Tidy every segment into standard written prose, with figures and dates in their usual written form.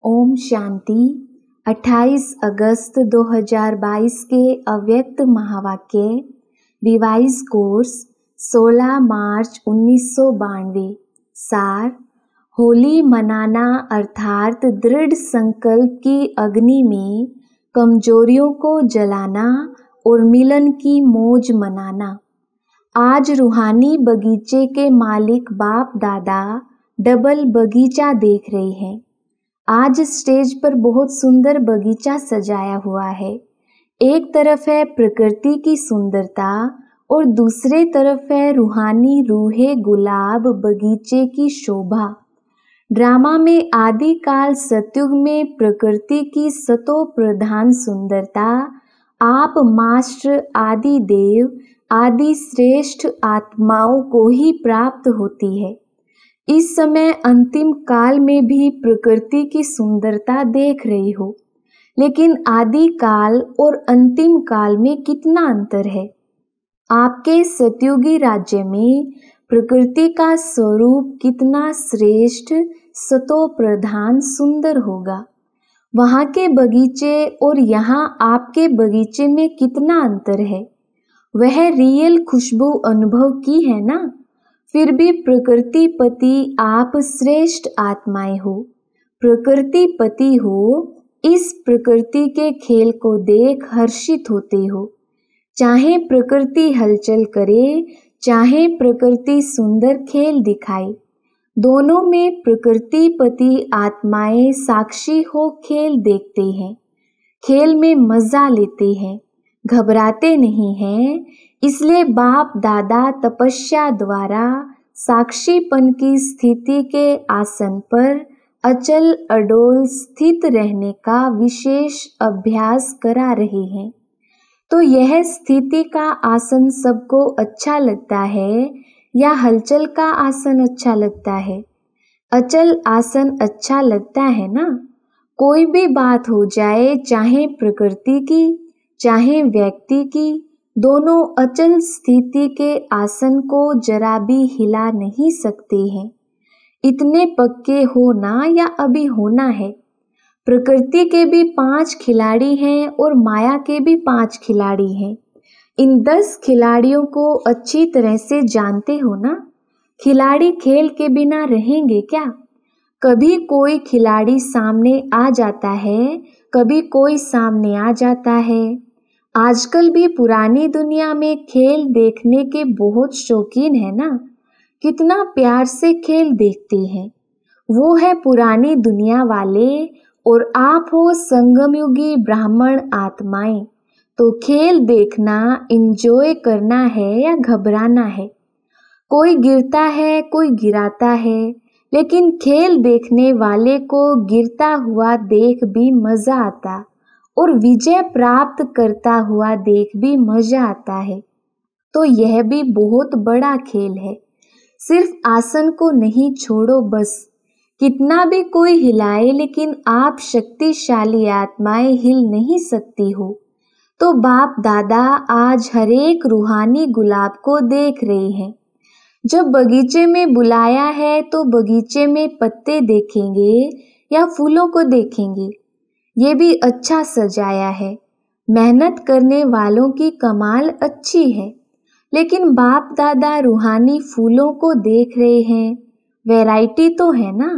ओम शांति। 28 अगस्त 2022 के अव्यक्त महावाक्य रिवाइज कोर्स 16 मार्च 1992। सार: होली मनाना अर्थात दृढ़ संकल्प की अग्नि में कमजोरियों को जलाना और मिलन की मौज मनाना। आज रूहानी बगीचे के मालिक बाप दादा डबल बगीचा देख रहे हैं। आज स्टेज पर बहुत सुंदर बगीचा सजाया हुआ है। एक तरफ है प्रकृति की सुंदरता और दूसरे तरफ है रूहानी रूहे गुलाब बगीचे की शोभा। ड्रामा में आदि काल सतयुग में प्रकृति की सतो प्रधान सुंदरता आप मास्टर आदि देव आदि श्रेष्ठ आत्माओं को ही प्राप्त होती है। इस समय अंतिम काल में भी प्रकृति की सुंदरता देख रही हो, लेकिन आदि काल और अंतिम काल में कितना अंतर है। आपके सतयुगी राज्य में प्रकृति का स्वरूप कितना श्रेष्ठ सतो प्रधान सुंदर होगा। वहाँ के बगीचे और यहाँ आपके बगीचे में कितना अंतर है। वह रियल खुशबू अनुभव की है ना। फिर भी प्रकृति पति आप श्रेष्ठ आत्माएं हो, प्रकृति पति हो। इस प्रकृति के खेल को देख हर्षित होते हो। चाहे प्रकृति हलचल करे, चाहे प्रकृति सुंदर खेल दिखाए, दोनों में प्रकृति पति आत्माएं साक्षी हो खेल देखते हैं, खेल में मजा लेते हैं, घबराते नहीं हैं। इसलिए बाप दादा तपस्या द्वारा साक्षीपन की स्थिति के आसन पर अचल अडोल स्थित रहने का विशेष अभ्यास करा रहे हैं। तो यह स्थिति का आसन सबको अच्छा लगता है या हलचल का आसन अच्छा लगता है? अचल आसन अच्छा लगता है ना। कोई भी बात हो जाए, चाहे प्रकृति की चाहे व्यक्ति की, दोनों अचल स्थिति के आसन को जरा भी हिला नहीं सकते हैं। इतने पक्के होना या अभी होना है। प्रकृति के भी 5 खिलाड़ी हैं और माया के भी 5 खिलाड़ी हैं। इन 10 खिलाड़ियों को अच्छी तरह से जानते हो ना। खिलाड़ी खेल के बिना रहेंगे क्या? कभी कोई खिलाड़ी सामने आ जाता है, कभी कोई सामने आ जाता है। आजकल भी पुरानी दुनिया में खेल देखने के बहुत शौकीन है ना। कितना प्यार से खेल देखते हैं। वो है पुरानी दुनिया वाले और आप हो संगमयुगी ब्राह्मण आत्माएं। तो खेल देखना एंजॉय करना है या घबराना है? कोई गिरता है, कोई गिराता है, लेकिन खेल देखने वाले को गिरता हुआ देख भी मजा आता और विजय प्राप्त करता हुआ देख भी मजा आता है। तो यह भी बहुत बड़ा खेल है। सिर्फ आसन को नहीं छोड़ो बस। कितना भी कोई हिलाए, लेकिन आप शक्तिशाली आत्माएं हिल नहीं सकती हो। तो बाप दादा आज हरेक रूहानी गुलाब को देख रहे हैं। जब बगीचे में बुलाया है तो बगीचे में पत्ते देखेंगे या फूलों को देखेंगे। ये भी अच्छा सजाया है। मेहनत करने वालों की कमाल अच्छी है। लेकिन बाप दादा रूहानी फूलों को देख रहे हैं। वैरायटी तो है ना।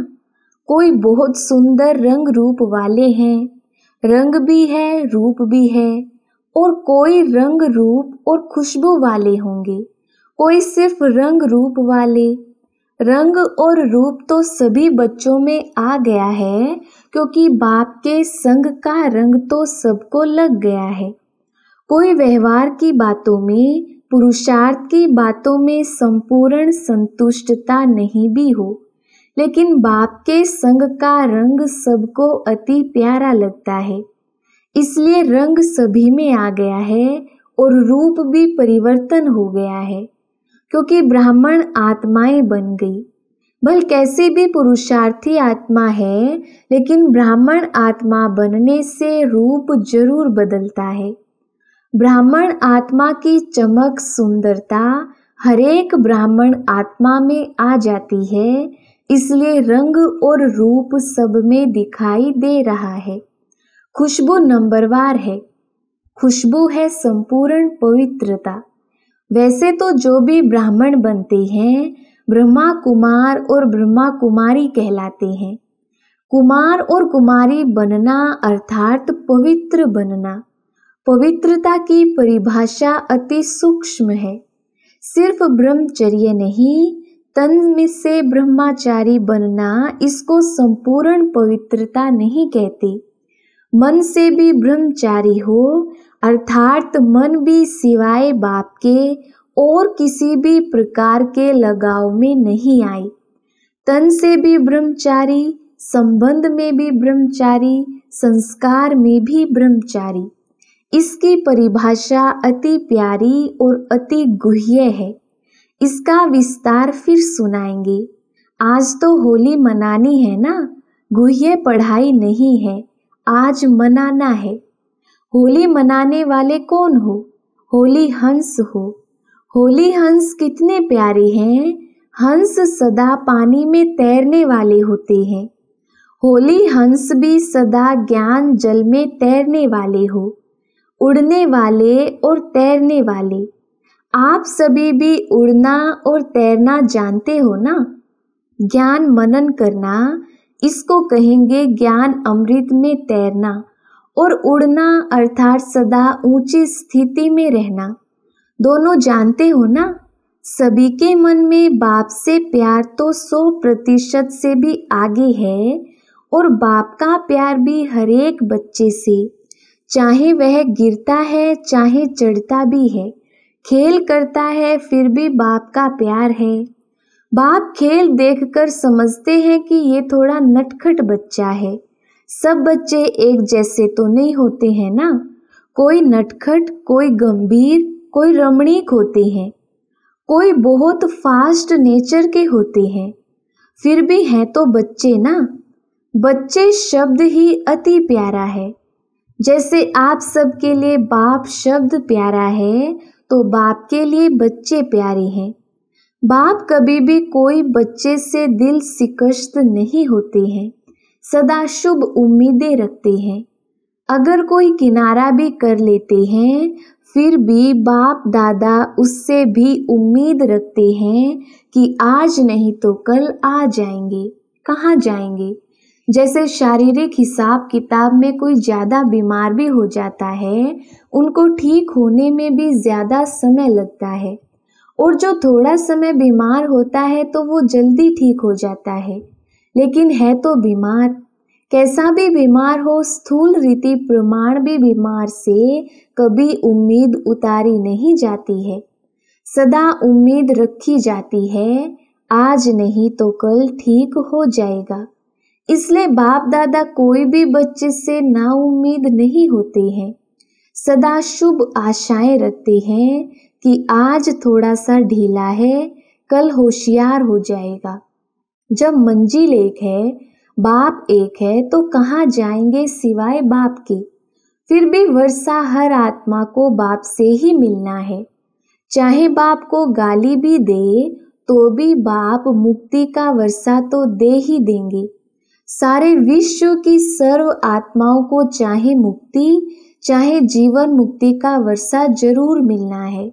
कोई बहुत सुंदर रंग रूप वाले हैं, रंग भी है रूप भी है, और कोई रंग रूप और खुशबू वाले होंगे, कोई सिर्फ रंग रूप वाले। रंग और रूप तो सभी बच्चों में आ गया है, क्योंकि बाप के संग का रंग तो सबको लग गया है। कोई व्यवहार की बातों में, पुरुषार्थ की बातों में संपूर्ण संतुष्टता नहीं भी हो, लेकिन बाप के संग का रंग सबको अति प्यारा लगता है। इसलिए रंग सभी में आ गया है और रूप भी परिवर्तन हो गया है, क्योंकि ब्राह्मण आत्माएं बन गई। भल कैसी भी पुरुषार्थी आत्मा है, लेकिन ब्राह्मण आत्मा बनने से रूप जरूर बदलता है। ब्राह्मण आत्मा की चमक सुंदरता हरेक ब्राह्मण आत्मा में आ जाती है। इसलिए रंग और रूप सब में दिखाई दे रहा है। खुशबू नंबरवार है। खुशबू है संपूर्ण पवित्रता। वैसे तो जो भी ब्राह्मण बनते हैं ब्रह्मा कुमार और ब्रह्मा कुमारी कहलाते हैं। कुमार और कुमारी बनना अर्थात पवित्र बनना। पवित्रता की परिभाषा अति सूक्ष्म है। सिर्फ ब्रह्मचर्य नहीं, तन में से ब्रह्मचारी बनना इसको संपूर्ण पवित्रता नहीं कहते। मन से भी ब्रह्मचारी हो अर्थात मन भी सिवाय बाप के और किसी भी प्रकार के लगाव में नहीं आए। तन से भी ब्रह्मचारी, संबंध में भी ब्रह्मचारी, संस्कार में भी ब्रह्मचारी। इसकी परिभाषा अति प्यारी और अति गुह्य है। इसका विस्तार फिर सुनाएंगे। आज तो होली मनानी है ना, गुह्य पढ़ाई नहीं है, आज मनाना है। होली मनाने वाले कौन हो? होली हंस हो। होली हंस कितने प्यारे हैं। हंस सदा पानी में तैरने वाले होते हैं। होली हंस भी सदा ज्ञान जल में तैरने वाले हो, उड़ने वाले और तैरने वाले। आप सभी भी उड़ना और तैरना जानते हो ना। ज्ञान मनन करना, इसको कहेंगे ज्ञान अमृत में तैरना। और उड़ना अर्थात सदा ऊंची स्थिति में रहना। दोनों जानते हो ना। सभी के मन में बाप से प्यार तो 100% से भी आगे है और बाप का प्यार भी हर एक बच्चे से, चाहे वह गिरता है चाहे चढ़ता भी है, खेल करता है फिर भी बाप का प्यार है। बाप खेल देखकर समझते हैं कि ये थोड़ा नटखट बच्चा है। सब बच्चे एक जैसे तो नहीं होते हैं ना। कोई नटखट, कोई गंभीर, कोई रमणीक होते हैं, कोई बहुत फास्ट नेचर के होते हैं। फिर भी हैं तो बच्चे ना। बच्चे शब्द ही अति प्यारा है। जैसे आप सबके लिए बाप शब्द प्यारा है तो बाप के लिए बच्चे प्यारे हैं। बाप कभी भी कोई बच्चे से दिल शिकस्त नहीं होते हैं, सदा शुभ उम्मीदें रखते हैं। अगर कोई किनारा भी कर लेते हैं फिर भी बाप दादा उससे भी उम्मीद रखते हैं कि आज नहीं तो कल आ जाएंगे। कहाँ जाएंगे? जैसे शारीरिक हिसाब किताब में कोई ज़्यादा बीमार भी हो जाता है, उनको ठीक होने में भी ज़्यादा समय लगता है। और जो थोड़ा समय बीमार होता है तो वो जल्दी ठीक हो जाता है, लेकिन है तो बीमार। कैसा भी बीमार हो, स्थूल रीति प्रमाण भी बीमार से कभी उम्मीद उतारी नहीं जाती है। सदा उम्मीद रखी जाती है, आज नहीं तो कल ठीक हो जाएगा। इसलिए बाप दादा कोई भी बच्चे से नाउम्मीद नहीं होते हैं, सदा शुभ आशाएं रखते हैं कि आज थोड़ा सा ढीला है, कल होशियार हो जाएगा। जब मंजिल एक है, बाप एक है, तो कहाँ जाएंगे सिवाय बाप के। फिर भी वर्षा हर आत्मा को बाप से ही मिलना है। चाहे बाप को गाली भी दे तो भी बाप मुक्ति का वर्षा तो दे ही देंगे। सारे विश्व की सर्व आत्माओं को चाहे मुक्ति चाहे जीवन मुक्ति का वर्षा जरूर मिलना है,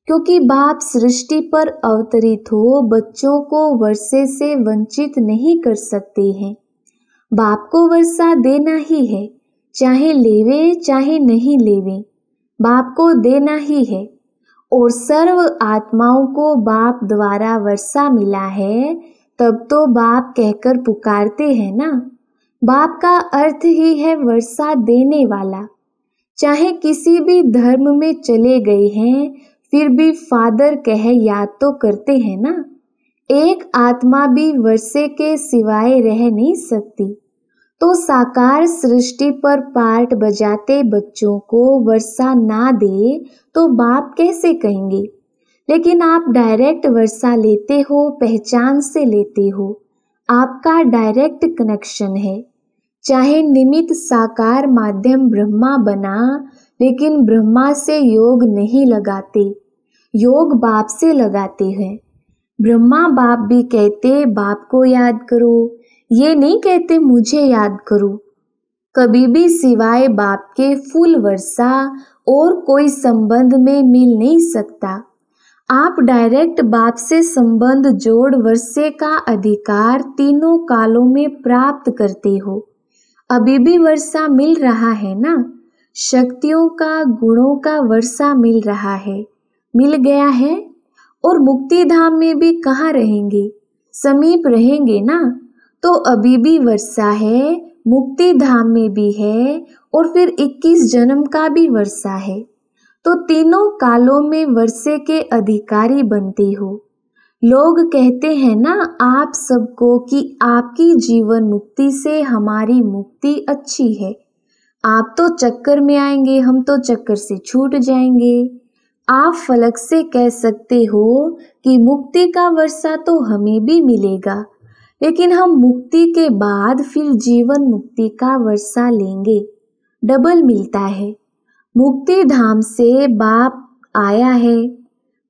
क्योंकि बाप सृष्टि पर अवतरित हो बच्चों को वर्षे से वंचित नहीं कर सकते हैं। बाप को वर्षा देना ही है, चाहे लेवे चाहे नहीं लेवे, बाप को देना ही है। और सर्व आत्माओं को बाप द्वारा वर्षा मिला है, तब तो बाप कहकर पुकारते हैं ना। बाप का अर्थ ही है वर्षा देने वाला। चाहे किसी भी धर्म में चले गए हैं फिर भी फादर कह याद तो करते हैं ना। एक आत्मा भी वर्षे के सिवाय रह नहीं सकती। तो साकार सृष्टि पर पार्ट बजाते बच्चों को वर्षा ना दे तो बाप कैसे कहेंगे। लेकिन आप डायरेक्ट वर्षा लेते हो, पहचान से लेते हो, आपका डायरेक्ट कनेक्शन है। चाहे निमित्त साकार माध्यम ब्रह्मा बना, लेकिन ब्रह्मा से योग नहीं लगाते, योग बाप से लगाते हैं। ब्रह्मा बाप भी कहते बाप को याद करो, ये नहीं कहते मुझे याद करो। कभी भी सिवाय बाप के फूल वर्षा और कोई संबंध में मिल नहीं सकता। आप डायरेक्ट बाप से संबंध जोड़ वर्षे का अधिकार तीनों कालों में प्राप्त करते हो। अभी भी वर्षा मिल रहा है ना, शक्तियों का गुणों का वर्षा मिल रहा है, मिल गया है। और मुक्ति धाम में भी कहाँ रहेंगे, समीप रहेंगे ना, तो अभी भी वर्षा है, मुक्ति धाम में भी है, और फिर 21 जन्म का भी वर्षा है। तो तीनों कालों में वर्षे के अधिकारी बनते हो। लोग कहते हैं ना आप सबको कि आपकी जीवन मुक्ति से हमारी मुक्ति अच्छी है, आप तो चक्कर में आएंगे, हम तो चक्कर से छूट जाएंगे। आप फलक से कह सकते हो कि मुक्ति का वर्षा तो हमें भी मिलेगा, लेकिन हम मुक्ति के बाद फिर जीवन मुक्ति का वर्षा लेंगे, डबल मिलता है। मुक्ति धाम से बाप आया है,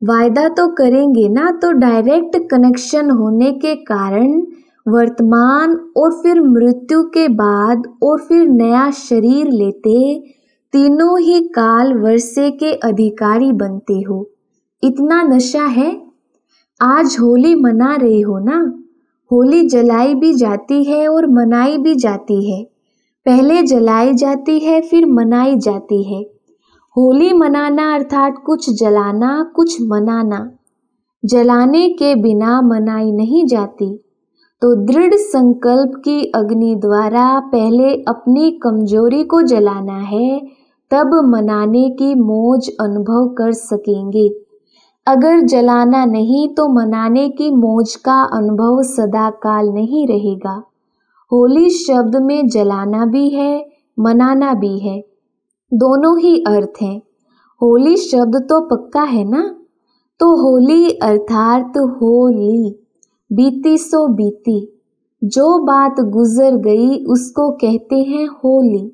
वायदा तो करेंगे ना, तो डायरेक्ट कनेक्शन होने के कारण वर्तमान और फिर मृत्यु के बाद और फिर नया शरीर लेते तीनों ही काल वर्षे के अधिकारी बनते हो। इतना नशा है। आज होली मना रहे हो ना, होली जलाई भी जाती है और मनाई भी जाती है। पहले जलाई जाती है फिर मनाई जाती है। होली मनाना अर्थात कुछ जलाना, कुछ मनाना। जलाने के बिना मनाई नहीं जाती। तो दृढ़ संकल्प की अग्नि द्वारा पहले अपनी कमजोरी को जलाना है, तब मनाने की मौज अनुभव कर सकेंगे। अगर जलाना नहीं तो मनाने की मौज का अनुभव सदा काल नहीं रहेगा। होली शब्द में जलाना भी है, मनाना भी है, दोनों ही अर्थ हैं। होली शब्द तो पक्का है ना, तो होली अर्थात होली, बीती सो बीती। जो बात गुजर गई उसको कहते हैं होली।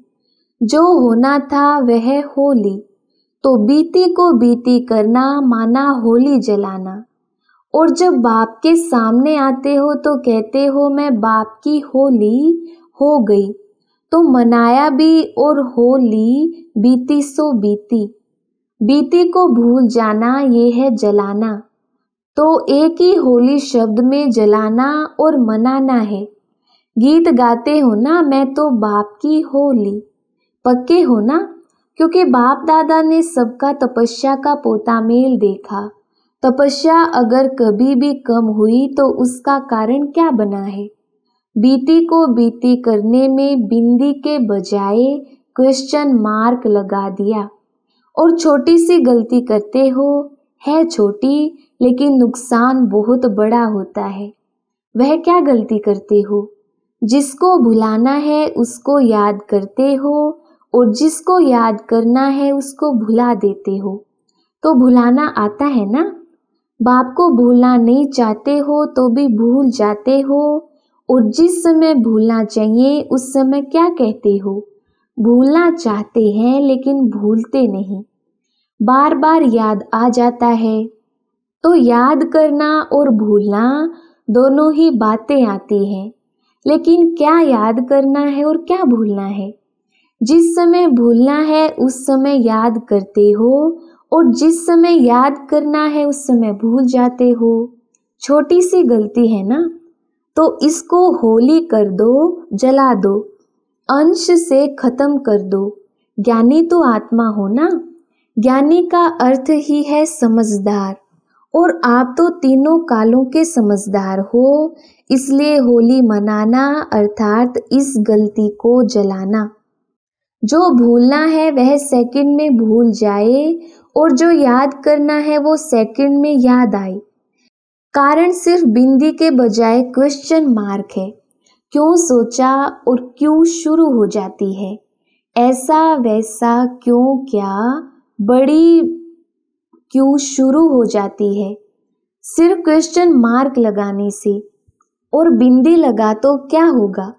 जो होना था वह होली, तो बीती को बीती करना माना होली जलाना। और जब बाप के सामने आते हो तो कहते हो मैं बाप की होली हो गई, तो मनाया भी और होली बीती सो बीती। बीती को भूल जाना ये है जलाना। तो एक ही होली शब्द में जलाना और मनाना है। गीत गाते हो ना मैं तो बाप की होली, पक्के हो ना, क्योंकि बाप दादा ने सबका तपस्या का पोता मेल देखा। तपस्या अगर कभी भी कम हुई तो उसका कारण क्या बना है? बीती को बीती करने में बिंदी के बजाय क्वेश्चन मार्क लगा दिया। और छोटी सी गलती करते हो, है छोटी लेकिन नुकसान बहुत बड़ा होता है। वह क्या गलती करते हो? जिसको भुलाना है उसको याद करते हो और जिसको याद करना है उसको भुला देते हो। तो भुलाना आता है ना? बाप को भूलना नहीं चाहते हो तो भी भूल जाते हो, और जिस समय भूलना चाहिए उस समय क्या कहते हो? भूलना चाहते हैं लेकिन भूलते नहीं। बार बार याद आ जाता है। तो याद करना और भूलना दोनों ही बातें आती हैं, लेकिन क्या याद करना है और क्या भूलना है? जिस समय भूलना है उस समय याद करते हो, और जिस समय याद करना है उस समय भूल जाते हो। छोटी सी गलती है ना, तो इसको होली कर दो, जला दो, अंश से खत्म कर दो। ज्ञानी तो आत्मा हो ना, ज्ञानी का अर्थ ही है समझदार, और आप तो तीनों कालों के समझदार हो। इसलिए होली मनाना अर्थात इस गलती को जलाना। जो भूलना है वह सेकंड में भूल जाए, और जो याद करना है वो सेकंड में याद आए। कारण सिर्फ बिंदी के बजाय क्वेश्चन मार्क है। क्यों सोचा और क्यों शुरू हो जाती है। ऐसा वैसा क्यों क्या बड़ी क्यों शुरू हो जाती है, सिर्फ क्वेश्चन मार्क लगाने से। और बिंदी लगा तो क्या होगा?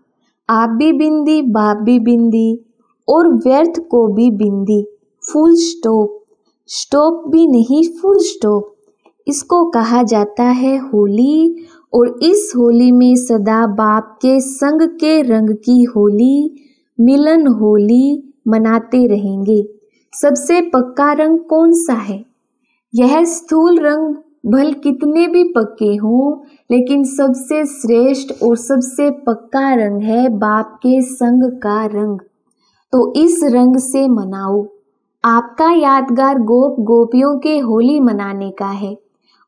आप भी बिंदी, बाप भी बिंदी, और व्यर्थ को भी बिंदी। फुल स्टॉप, स्टॉप भी नहीं, फुल स्टॉप। इसको कहा जाता है होली। और इस होली में सदा बाप के संग के रंग की होली, मिलन होली मनाते रहेंगे। सबसे पक्का रंग कौन सा है? यह स्थूल रंग भल कितने भी पक्के हों, लेकिन सबसे श्रेष्ठ और सबसे पक्का रंग है बाप के संग का रंग। तो इस रंग से मनाओ। आपका यादगार गोप गोपियों के होली मनाने का है।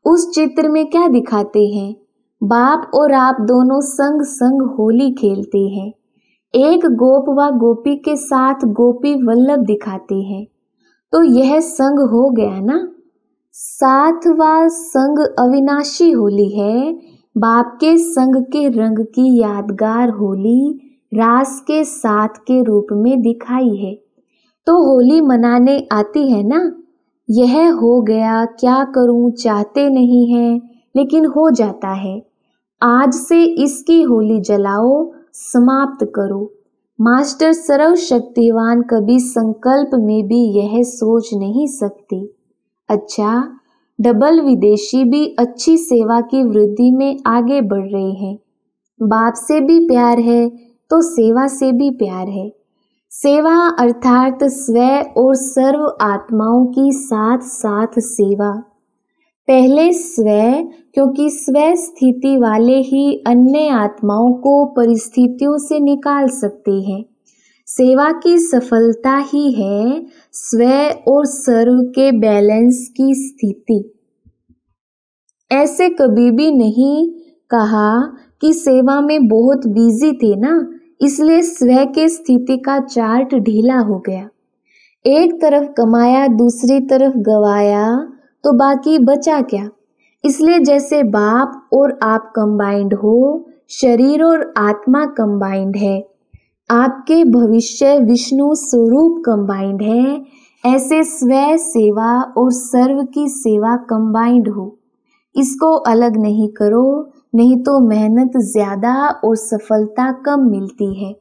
उस चित्र में क्या दिखाते हैं? बाप और आप दोनों संग संग होली खेलते हैं। एक गोप व गोपी के साथ गोपी वल्लभ दिखाते हैं। तो यह संग हो गया ना। साथ व संग अविनाशी होली है। बाप के संग के रंग की यादगार होली रास के साथ के रूप में दिखाई है। तो होली मनाने आती है ना। यह हो गया, क्या करूं, चाहते नहीं हैं लेकिन हो जाता है। आज से इसकी होली जलाओ, समाप्त करो। मास्टर सर्वशक्तिवान कभी संकल्प में भी यह सोच नहीं सकते। अच्छा, डबल विदेशी भी अच्छी सेवा की वृद्धि में आगे बढ़ रहे हैं। बाप से भी प्यार है तो सेवा से भी प्यार है। सेवा अर्थात स्व और सर्व आत्माओं की साथ साथ सेवा। पहले स्व, क्योंकि स्व स्थिति वाले ही अन्य आत्माओं को परिस्थितियों से निकाल सकते हैं। सेवा की सफलता ही है स्व और सर्व के बैलेंस की स्थिति। ऐसे कभी भी नहीं कहा कि सेवा में बहुत बिजी थे ना, इसलिए स्व के स्थिति का चार्ट ढीला हो गया। एक तरफ कमाया, दूसरी तरफ गवाया, तो बाकी बचा क्या? इसलिए जैसे बाप और आप कंबाइंड हो, शरीर और आत्मा कंबाइंड है, आपके भविष्य विष्णु स्वरूप कंबाइंड है, ऐसे स्व सेवा और सर्व की सेवा कंबाइंड हो। इसको अलग नहीं करो, नहीं तो मेहनत ज्यादा और सफलता कम मिलती है।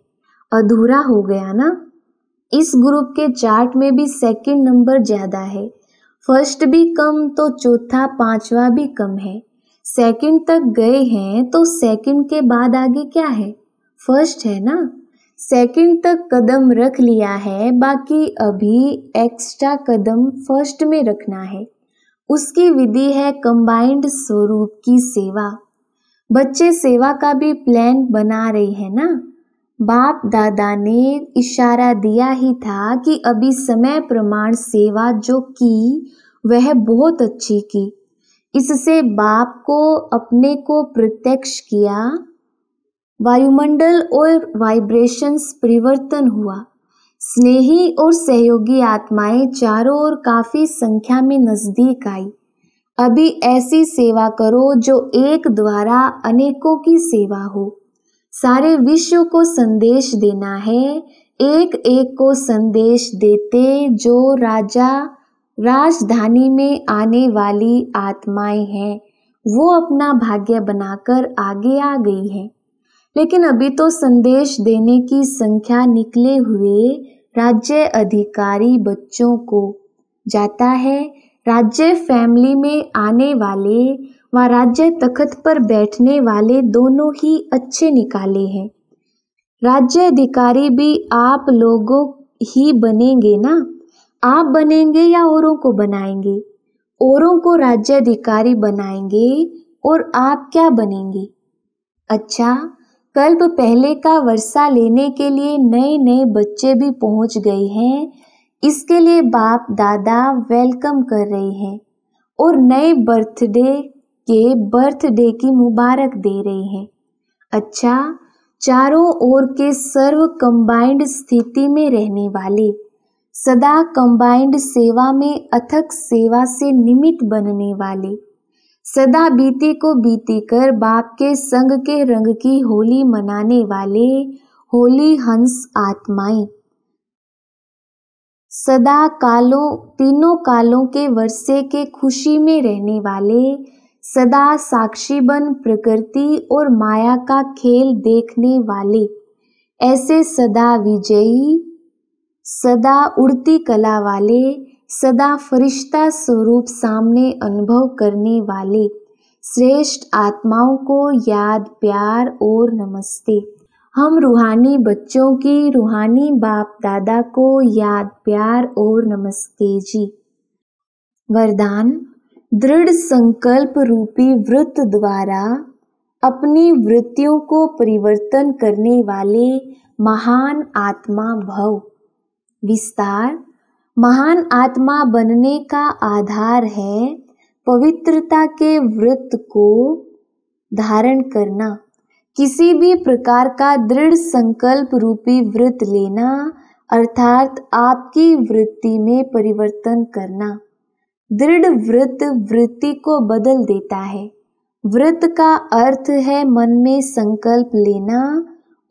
अधूरा हो गया ना। इस ग्रुप के चार्ट में भी सेकंड नंबर ज्यादा है। फर्स्ट भी कम तो चौथा पांचवा भी कम है। सेकंड तक गए हैं तो सेकंड के बाद आगे क्या है? फर्स्ट है ना। सेकंड तक कदम रख लिया है, बाकी अभी एक्स्ट्रा कदम फर्स्ट में रखना है। उसकी विधि है कंबाइंड स्वरूप की सेवा। बच्चे सेवा का भी प्लान बना रहे हैं ना। बाप दादा ने इशारा दिया ही था कि अभी समय प्रमाण सेवा जो की वह बहुत अच्छी की। इससे बाप को अपने को प्रत्यक्ष किया। वायुमंडल और वाइब्रेशंस परिवर्तन हुआ। स्नेही और सहयोगी आत्माएं चारों ओर काफी संख्या में नजदीक आई। अभी ऐसी सेवा करो जो एक द्वारा अनेकों की सेवा हो। सारे विश्व को संदेश देना है। एक एक को संदेश देते जो राजा राजधानी में आने वाली आत्माएं हैं, वो अपना भाग्य बनाकर आगे आ गई हैं। लेकिन अभी तो संदेश देने की संख्या निकले हुए राज्य अधिकारी बच्चों को जाता है। राज्य फैमिली में आने वाले व राज्य तख्त पर बैठने वाले दोनों ही अच्छे निकाले हैं। राज्य अधिकारी भी आप लोगों ही बनेंगे ना। आप बनेंगे या औरों को बनाएंगे? औरों को राज्य अधिकारी बनाएंगे और आप क्या बनेंगे? अच्छा, कल्प पहले का वर्षा लेने के लिए नए नए बच्चे भी पहुंच गए हैं। इसके लिए बाप दादा वेलकम कर रहे हैं और नए बर्थडे की मुबारक दे रहे हैं। अच्छा, चारों ओर के सर्व कंबाइंड स्थिति में रहने वाले, सदा कंबाइंड सेवा में अथक सेवा से निमित्त बनने वाले, सदा बीती को बीती कर बाप के संग के रंग की होली मनाने वाले होली हंस आत्माएं, सदा कालों तीनों कालों के वर्षे के खुशी में रहने वाले, सदा साक्षी बन प्रकृति और माया का खेल देखने वाले, ऐसे सदा विजयी, सदा उड़ती कला वाले, सदा फरिश्ता स्वरूप सामने अनुभव करने वाले श्रेष्ठ आत्माओं को याद, प्यार और नमस्ते। हम रूहानी बच्चों की रूहानी बाप दादा को याद, प्यार और नमस्ते जी। वरदान, दृढ़ संकल्प रूपी व्रत द्वारा अपनी वृत्तियों को परिवर्तन करने वाले महान आत्मा भव। विस्तार, महान आत्मा बनने का आधार है पवित्रता के व्रत को धारण करना, किसी भी प्रकार का दृढ़ संकल्प रूपी व्रत लेना, अर्थात आपकी वृत्ति में परिवर्तन करना। दृढ़ व्रत वृत्ति को बदल देता है। व्रत का अर्थ है मन में संकल्प लेना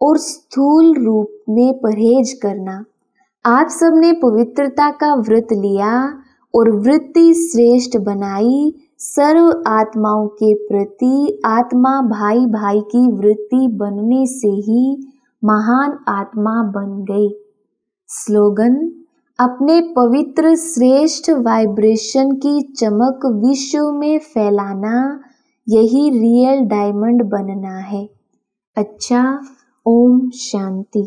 और स्थूल रूप में परहेज करना। आप सबने पवित्रता का व्रत लिया और वृत्ति श्रेष्ठ बनाई। सर्व आत्माओं के प्रति आत्मा भाई भाई की वृत्ति बनने से ही महान आत्मा बन गई। स्लोगन, अपने पवित्र श्रेष्ठ वाइब्रेशन की चमक विश्व में फैलाना, यही रियल डायमंड बनना है। अच्छा, ओम शांति।